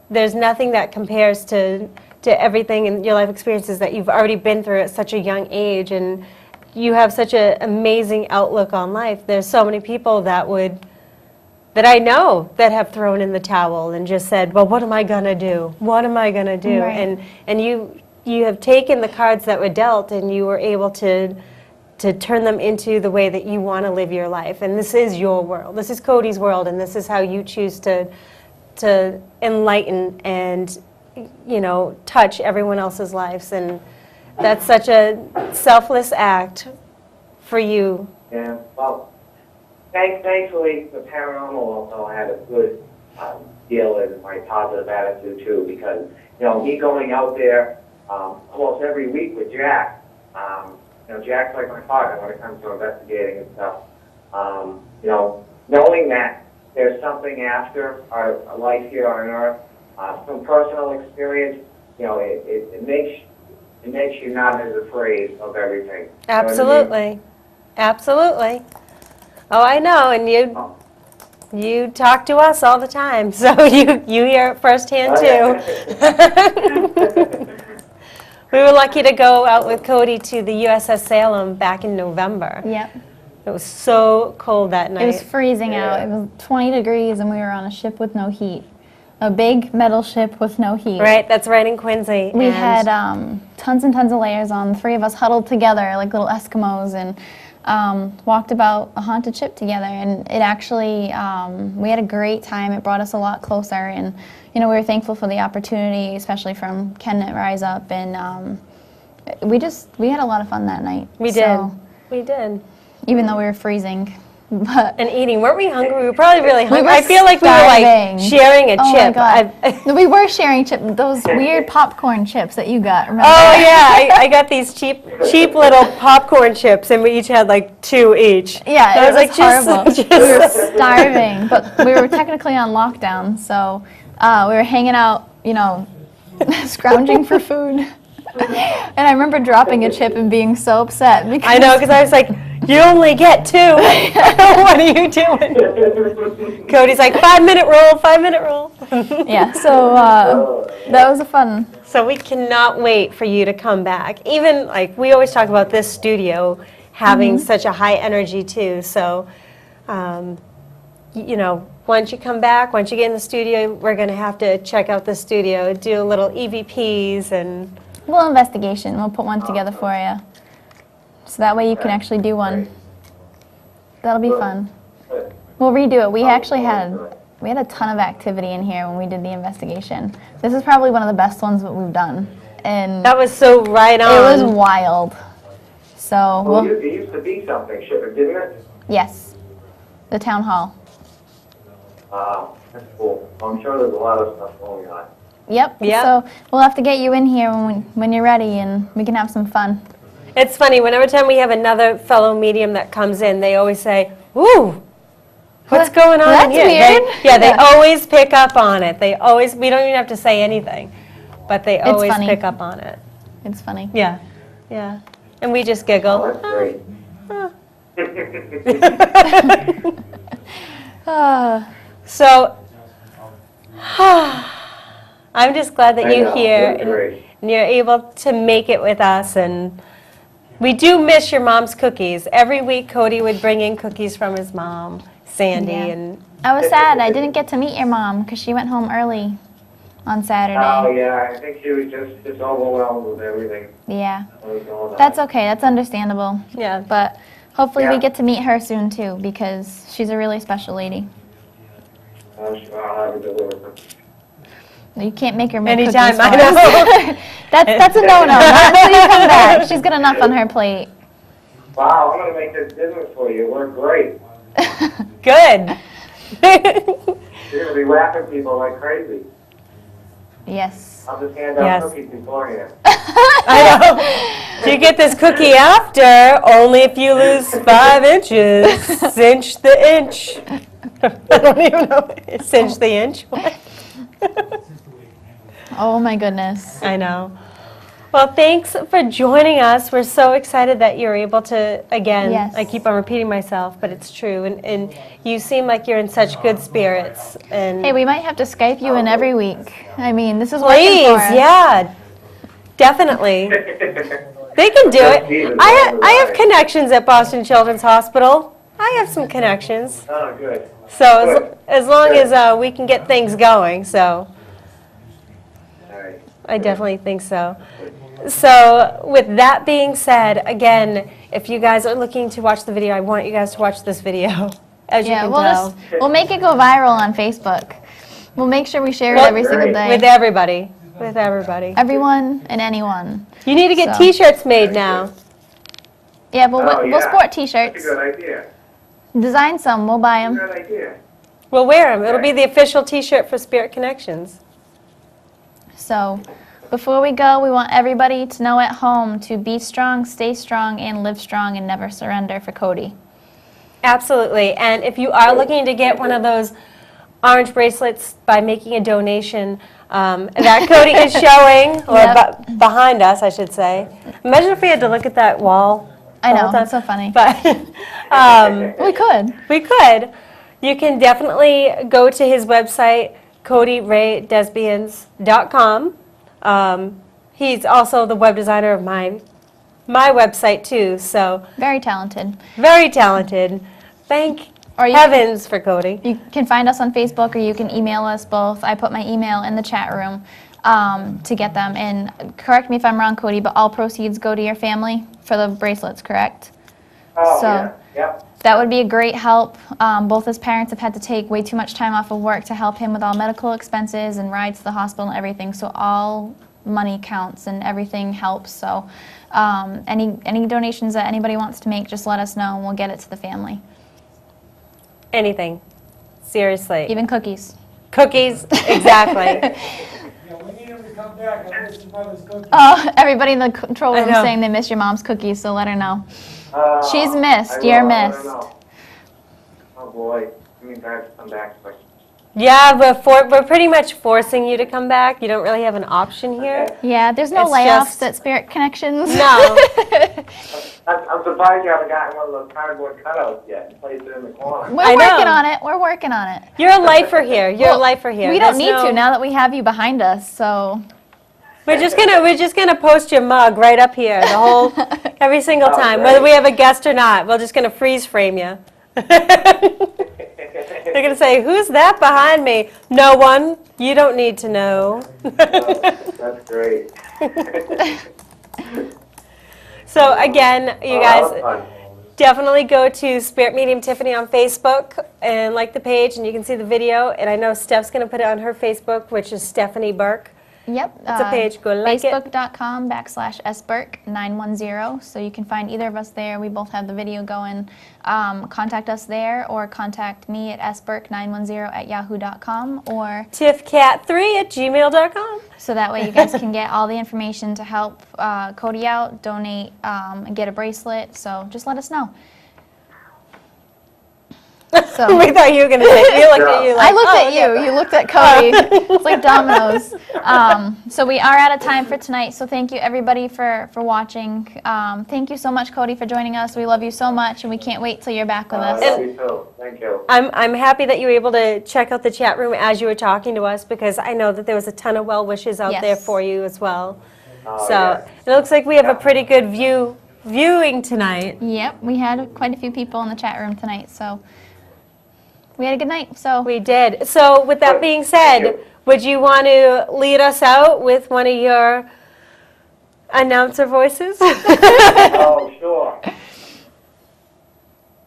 there's nothing that compares to everything in your life experiences that you've already been through at such a young age. And you have such an amazing outlook on life. There's so many people that I know that have thrown in the towel and just said, well, what am I going to do? What am I going to do? Right. And you have taken the cards that were dealt and you were able to turn them into the way that you want to live your life. And this is your world. This is Cody's world, and this is how you choose to enlighten and, you know, touch everyone else's lives. And that's such a selfless act for you. Yeah, well, thankfully, the paranormal also had a good deal in my positive attitude, too, because, you know, me going out there almost every week with Jack, you know, Jack's like my partner when it comes to investigating and stuff. You know, knowing that there's something after our life here on Earth, from personal experience, you know, it makes you not as afraid of everything. Absolutely. You know what Absolutely. Oh, I know, and you talk to us all the time, so you hear it firsthand too. We were lucky to go out with Cody to the USS Salem back in November. Yep. It was so cold that night. It was freezing out. It was 20 degrees, and we were on a ship with no heat. A big metal ship with no heat. Right, that's right in Quincy. We and had tons and tons of layers on. 3 of us huddled together like little Eskimos and walked about a haunted ship together. And it actually, we had a great time. It brought us a lot closer. And, you know, we were thankful for the opportunity, especially from Ken at Rise Up. And we had a lot of fun that night. We did. We did. Even though we were freezing. But And eating. Weren't we hungry? We were probably really hungry. were I feel like we were like starving. sharing a oh chip. my God. We were sharing those weird popcorn chips that you got, remember? Oh yeah, I got these cheap little popcorn chips, and we each had like 2 each. Yeah, So it was like, horrible. just We were starving, but we were technically on lockdown, so we were hanging out, you know, scrounging for food. And I remember dropping a chip and being so upset because I know, because I was like, you only get 2. What are you doing? Cody's like, 5-minute rule, 5-minute rule. yeah. So that was a fun. So we cannot wait for you to come back. Even like we always talk about this studio having such a high energy too. So, you know, once you come back, once you get in the studio, we're going to have to check out the studio, do a little EVPs and. Little investigation. We'll put one together for you, so that way you can actually do one. That'll be fun. We'll redo it. We actually had a ton of activity in here when we did the investigation. This is probably one of the best ones that we've done, and That was so right on. it was wild. So Well, we'll, it used to be something, didn't it? yes, the town hall. That's cool. I'm sure there's a lot of stuff going on. Yep. Yep. So we'll have to get you in here when you're ready, and we can have some fun. It's funny, whenever time we have another fellow medium that comes in, they always say, ooh, what's going on That's in here? weird. They always pick up on it. We don't even have to say anything, but they always funny. pick up on it. It's funny. Yeah, yeah. And we just giggle. Oh, that's great. So, I'm just glad that I you're know, here that's great. and you're able to make it with us. And we do miss your mom's cookies. Every week, Cody would bring in cookies from his mom, Sandy, Yeah. and I was sad. I didn't get to meet your mom because she went home early on Saturday. Oh, yeah, I think she was just overwhelmed with everything Yeah. that was going on. That's okay. That's understandable. yeah. But hopefully we Yeah. get to meet her soon too, because she's a really special lady. I'll have her deliver them. You can't make her make Anytime, cookies for I know. us. that's a no-no. Not until you come back. She's got enough on her plate. Wow, I'm going to make this business for you. We're great. Good. You're going to be laughing people like crazy. Yes. I'll just hand out Yes. cookies beforehand. I know. you get this cookie after, only if you lose 5 inches. Cinch the inch. I don't even know. Cinch the inch? What? Oh my goodness. I know. Well, thanks for joining us. We're so excited that you're able to, again, Yes. I keep on repeating myself, but it's true. And you seem like you're in such good spirits. And Hey, we might have to Skype you in every week. I mean, this is working please, for us. yeah, definitely. They can do it. I have connections at Boston Children's Hospital. I have some connections. Oh, good. So as long as we can get things going, so All right. I definitely think so. So with that being said, again, if you guys are looking to watch the video, I want you guys to watch this video, as you Yeah, can we'll tell. we'll make it go viral on Facebook. We'll make sure we share it Well, every single great. day. With everybody. With everybody. Everyone and anyone. You need to get So- t-shirts made now. Yeah, but Oh, we'll yeah. sport That's t-shirts. a good idea. Design some, we'll buy them. Good idea. We'll wear them. It'll be the official t-shirt for Spirit Connections. So, before we go, we want everybody to know at home to be strong, stay strong, and live strong and never surrender for Cody. Absolutely. And if you are looking to get one of those orange bracelets by making a donation that Cody is showing, or Yep. behind us, I should say. Imagine if we had to look at that wall. I the whole know, time. that's so funny. But We could. we could. You can definitely go to his website, CodyRayDesBiens.com. He's also the web designer of my website too, so Very talented. very talented. Thank Or you heavens for Cody. You can find us on Facebook or you can email us both. I put my email in the chat room to get them. And correct me if I'm wrong, Cody, but all proceeds go to your family for the bracelets, correct? Oh, So- yeah. Yep. That would be a great help. Both his parents have had to take way too much time off of work to help him with all medical expenses and rides to the hospital and everything. So all money counts and everything helps. So any donations that anybody wants to make, just let us know and we'll get it to the family. Anything. Seriously. Even cookies. Cookies, exactly. Yeah, we need him to come back. I miss his mother's cookies. Oh, everybody in the control I room know. saying they miss your mom's cookies, so let her know. She's I missed. will, You're I don't missed. know. Oh, boy. I mean, I have to come back. But Yeah, we're pretty much forcing you to come back. You don't really have an option here. Okay. Yeah, there's no It's layoffs just- at Spirit Connections. No. I'm surprised you haven't gotten one of those cardboard cutouts yet and placed it in the corner. We're I know. working on it. We're working on it. You're a lifer here. You're Well, a lifer here. We don't There's need no- to now that we have you behind us. So We're just gonna post your mug right up here, the whole, every single Oh, time, great. whether we have a guest or not. We're just gonna freeze frame you. They're gonna say, "Who's that behind me?" No one. You don't need to know. That's great. So again, you Oh, that was guys fun. definitely go to Spirit Medium Tiffany on Facebook and like the page, and you can see the video. And I know Steph's gonna put it on her Facebook, which is Stephanie Burke. yep. It's a page. Go like it. Facebook.com/sburke910. So you can find either of us there. We both have the video going. Contact us there or contact me at sburke910@yahoo.com or tiffcat3@gmail.com. so that way you guys can get all the information to help Cody out, donate, and get a bracelet. So just let us know. So We thought you were gonna say. You looked at you like. I looked "Oh, at okay." you. You looked at Cody. It's like dominoes. So we are out of time for tonight. So thank you everybody for watching. Thank you so much, Cody, for joining us. We love you so much, and we can't wait till you're back with I us. love you too. Thank you. I'm happy that you were able to check out the chat room as you were talking to us, because I know that there was a ton of well wishes out there Yes. for you as well. Oh, So yeah. it looks like we have a pretty good viewing tonight. Yep, we had quite a few people in the chat room tnight, so we had a good night. So We did. So with that being Thank said, you. would you want to lead us out with one of your announcer voices? Oh, sure.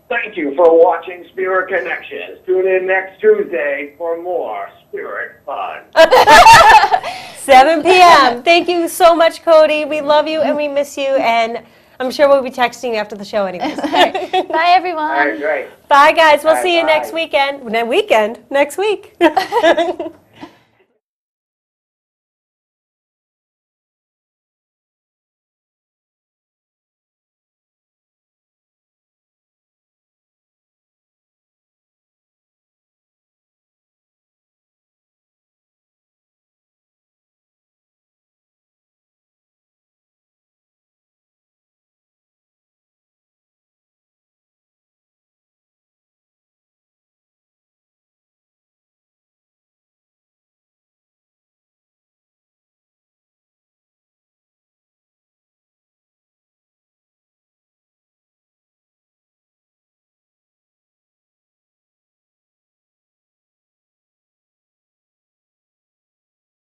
Thank you for watching Spirit Connections. Tune in next Tuesday for more Spirit fun. 7 p.m. Thank you so much, Cody. We love you and we miss you, and I'm sure we'll be texting you after the show anyways. bye, everyone. All right, great. Bye, guys. We'll see you Bye-bye. next weekend. Next week.